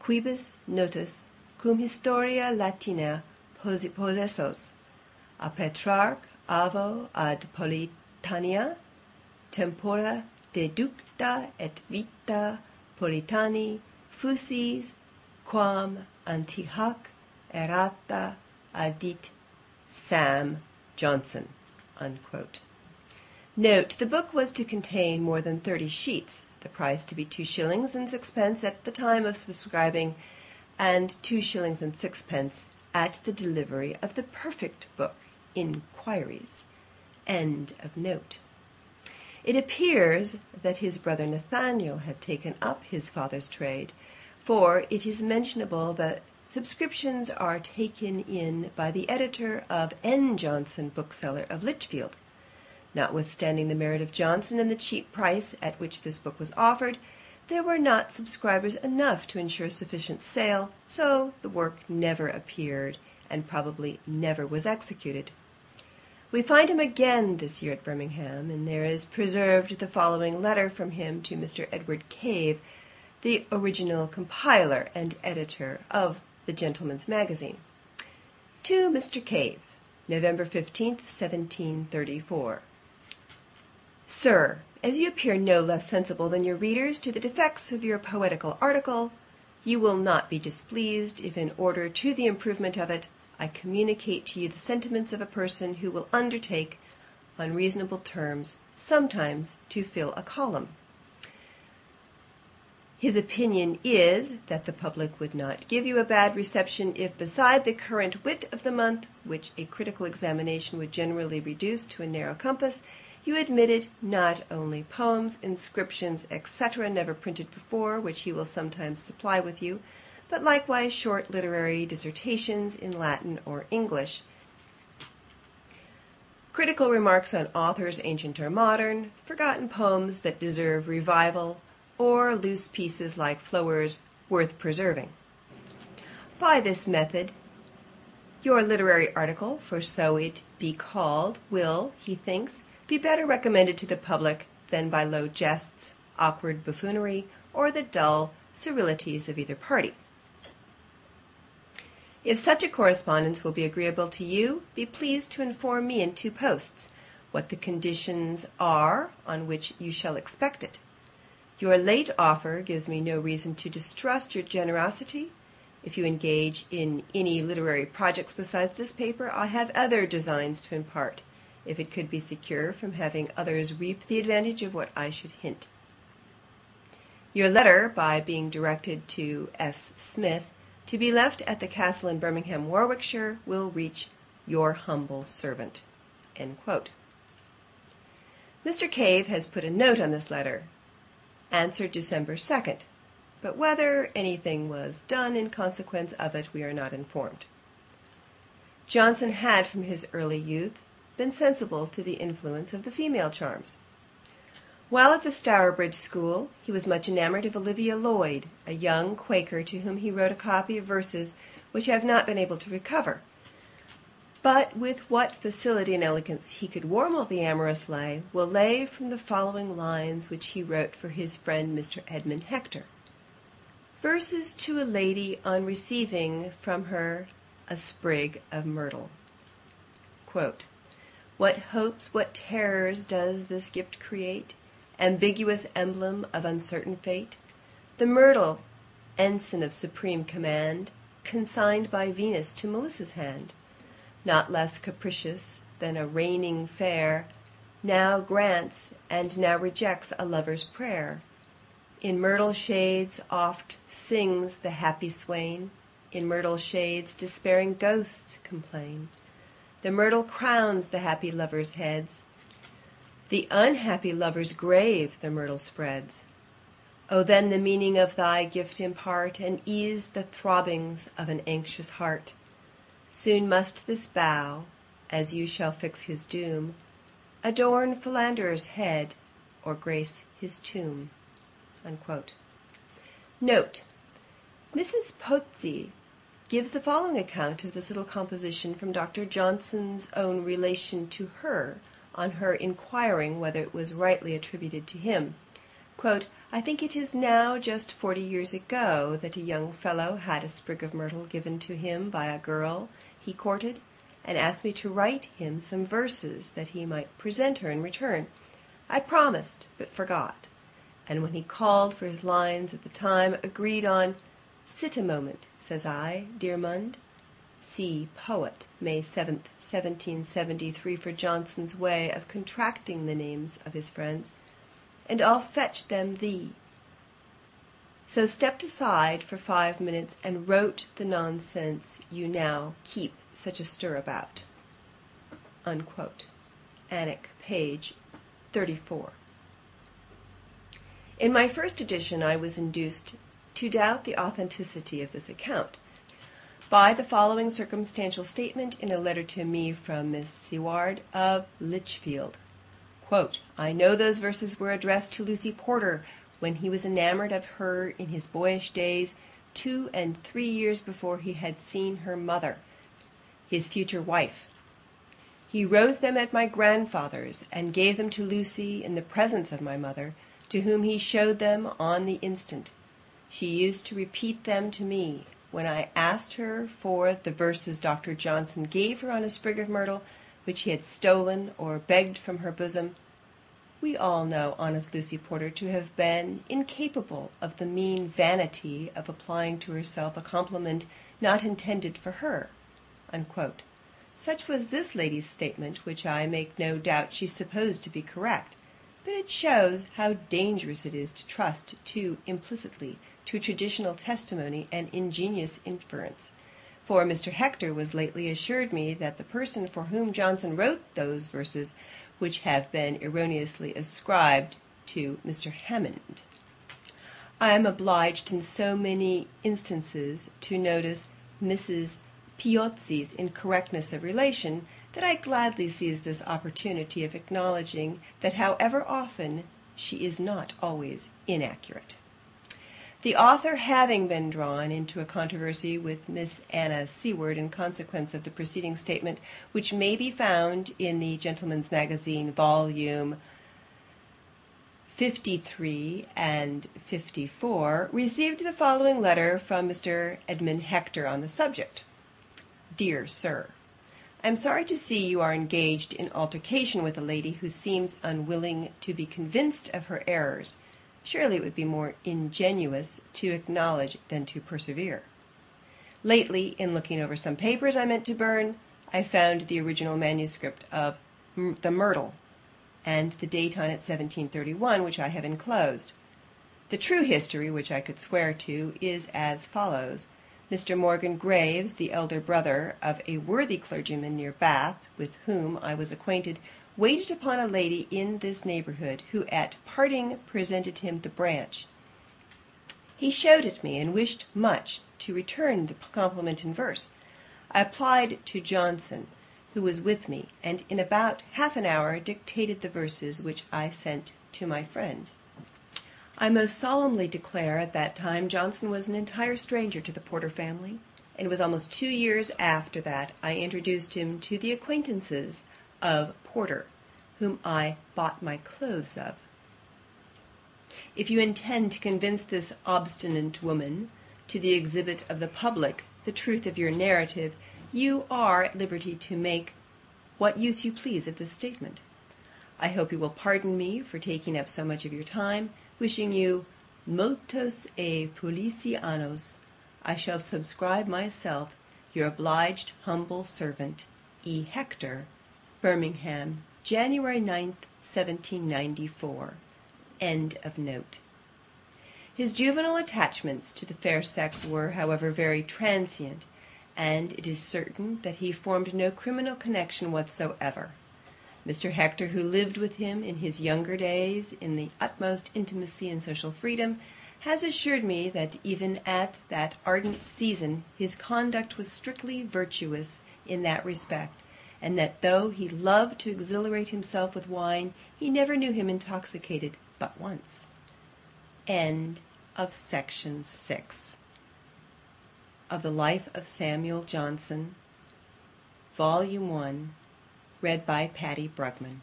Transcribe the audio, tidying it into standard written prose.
quibus notus cum historia Latina possessos, a Petrarch avo ad Politania, tempora deducta et vita Politani fusis quam antihac errata adit Sam Johnson. Unquote. Note, the book was to contain more than 30 sheets, the price to be 2 shillings and 6 at the time of subscribing, and 2 shillings and 6 at the delivery of the perfect book, Inquiries. End of note. It appears that his brother Nathaniel had taken up his father's trade, for it is mentionable that subscriptions are taken in by the editor of N. Johnson, bookseller of Lichfield. Notwithstanding the merit of Johnson and the cheap price at which this book was offered, there were not subscribers enough to ensure sufficient sale, so the work never appeared, and probably never was executed. We find him again this year at Birmingham, and there is preserved the following letter from him to Mr. Edward Cave, the original compiler and editor of the Gentleman's Magazine. To Mr. Cave, November 15th, 1734. Sir, as you appear no less sensible than your readers to the defects of your poetical article, you will not be displeased if, in order to the improvement of it, I communicate to you the sentiments of a person who will undertake, on reasonable terms, sometimes to fill a column. His opinion is, that the public would not give you a bad reception if, beside the current wit of the month, which a critical examination would generally reduce to a narrow compass, you admitted not only poems, inscriptions, etc., never printed before, which he will sometimes supply with you, but likewise short literary dissertations in Latin or English, critical remarks on authors ancient or modern, forgotten poems that deserve revival, or loose pieces like Flower's worth preserving. By this method, your literary article, for so it be called, will, he thinks, be better recommended to the public than by low jests, awkward buffoonery, or the dull scurrilities of either party. If such a correspondence will be agreeable to you, be pleased to inform me in 2 posts what the conditions are on which you shall expect it. Your late offer gives me no reason to distrust your generosity. If you engage in any literary projects besides this paper, I have other designs to impart, if it could be secure from having others reap the advantage of what I should hint. Your letter, by being directed to S. Smith, to be left at the castle in Birmingham, Warwickshire, will reach your humble servant. End quote. Mr. Cave has put a note on this letter, answered December 2nd, but whether anything was done in consequence of it we are not informed. Johnson had, from his early youth, been sensible to the influence of the female charms. While at the Stourbridge School, he was much enamoured of Olivia Lloyd, a young Quaker to whom he wrote a copy of verses which I have not been able to recover. But with what facility and elegance he could warble the amorous lay will lay from the following lines which he wrote for his friend Mr. Edmund Hector. Verses to a lady on receiving from her a sprig of myrtle. Quote, what hopes, what terrors does this gift create? Ambiguous emblem of uncertain fate. The myrtle, ensign of supreme command, consigned by Venus to Melissa's hand. Not less capricious than a reigning fair, now grants and now rejects a lover's prayer. In myrtle shades oft sings the happy swain, in myrtle shades despairing ghosts complain. The myrtle crowns the happy lovers' heads, the unhappy lover's grave the myrtle spreads. O then the meaning of thy gift impart, and ease the throbbings of an anxious heart. Soon must this bough, as you shall fix his doom, adorn Philander's head, or grace his tomb. Unquote. Note, Mrs. Pozzi gives the following account of this little composition from Dr. Johnson's own relation to her, on her inquiring whether it was rightly attributed to him. Quote, I think it is now just 40 years ago that a young fellow had a sprig of myrtle given to him by a girl he courted, and asked me to write him some verses that he might present her in return. I promised, but forgot, and when he called for his lines at the time, agreed on "Sit a moment," says I, dear Mund. See Poet, May 7th, 1773, for Johnson's way of contracting the names of his friends, and I'll fetch them thee. So stepped aside for 5 minutes, and wrote the nonsense you now keep such a stir about. Unquote. Annex, page 34. In my first edition I was induced to doubt the authenticity of this account by the following circumstantial statement in a letter to me from Miss Seward of Lichfield. Quote, "I know those verses were addressed to Lucy Porter when he was enamored of her in his boyish days, 2 and 3 years before he had seen her mother, his future wife. He wrote them at my grandfather's, and gave them to Lucy in the presence of my mother, to whom he showed them on the instant. She used to repeat them to me, when I asked her for the verses Dr. Johnson gave her on a sprig of myrtle, which he had stolen or begged from her bosom. We all know honest Lucy Porter to have been incapable of the mean vanity of applying to herself a compliment not intended for her." Unquote. Such was this lady's statement, which I make no doubt she supposed to be correct, but it shows how dangerous it is to trust too implicitly to traditional testimony and ingenious inference. For Mr. Hector was lately assured me that the person for whom Johnson wrote those verses, which have been erroneously ascribed to Mr. Hammond. I am obliged in so many instances to notice Mrs. Piozzi's incorrectness of relation, that I gladly seize this opportunity of acknowledging that however often she is not always inaccurate. The author having been drawn into a controversy with Miss Anna Seward in consequence of the preceding statement, which may be found in the Gentleman's Magazine, volume 53 and 54, received the following letter from Mr. Edmund Hector on the subject. Dear Sir, I am sorry to see you are engaged in altercation with a lady who seems unwilling to be convinced of her errors. Surely it would be more ingenuous to acknowledge than to persevere. Lately, in looking over some papers I meant to burn, I found the original manuscript of the Myrtle, and the date on it 1731, which I have enclosed. The true history, which I could swear to, is as follows. Mr. Morgan Graves, the elder brother of a worthy clergyman near Bath, with whom I was acquainted, waited upon a lady in this neighbourhood, who at parting presented him the branch. He showed it me, and wished much to return the compliment in verse. I applied to Johnson, who was with me, and in about half an hour dictated the verses, which I sent to my friend. I most solemnly declare at that time Johnson was an entire stranger to the Porter family, and it was almost 2 years after that I introduced him to the acquaintances of Porter, whom I bought my clothes of. If you intend to convince this obstinate woman to the exhibit of the public the truth of your narrative, you are at liberty to make what use you please of this statement. I hope you will pardon me for taking up so much of your time, wishing you multos e felicianos. I shall subscribe myself, your obliged humble servant, E. Hector, Birmingham, January 9th, 1794. End of note. His juvenile attachments to the fair sex were, however, very transient, and it is certain that he formed no criminal connection whatsoever. Mr. Hector, who lived with him in his younger days in the utmost intimacy and social freedom, has assured me that even at that ardent season his conduct was strictly virtuous in that respect, and that though he loved to exhilarate himself with wine, he never knew him intoxicated but once. End of section 6 of the Life of Samuel Johnson, Volume 1, read by Patty Brugman.